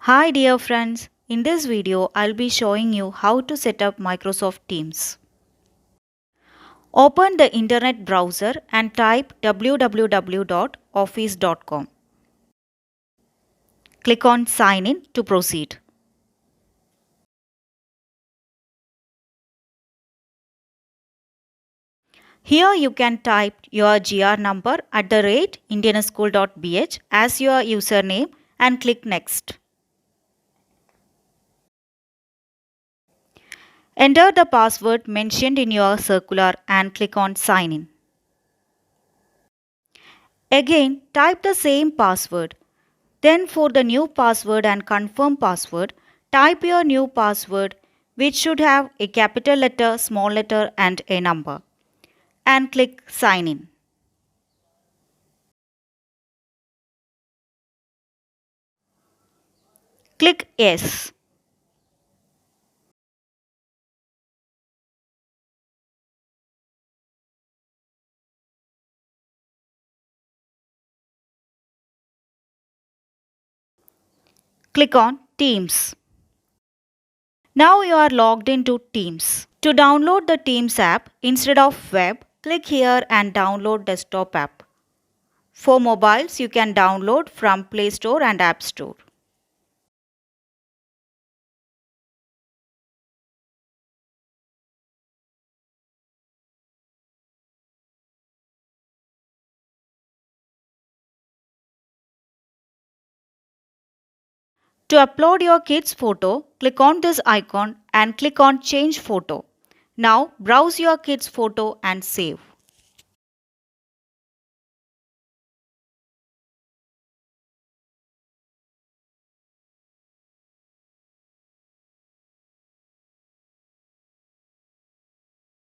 Hi dear friends, in this video I'll be showing you how to set up Microsoft Teams. Open the internet browser and type www.office.com. Click on Sign in to proceed. Here you can type your GR number @indianschool.bh as your username and click Next. Enter the password mentioned in your circular and click on Sign in. Again, type the same password. Then for the new password and confirm password, type your new password which should have a capital letter, small letter and a number and click sign in. Click yes. Click on Teams. Now you are logged into Teams. To download the Teams app instead of web, click here and download desktop app. For mobiles, you can download from Play Store and App Store. To upload your kid's photo, click on this icon and click on Change Photo. Now browse your kid's photo and save.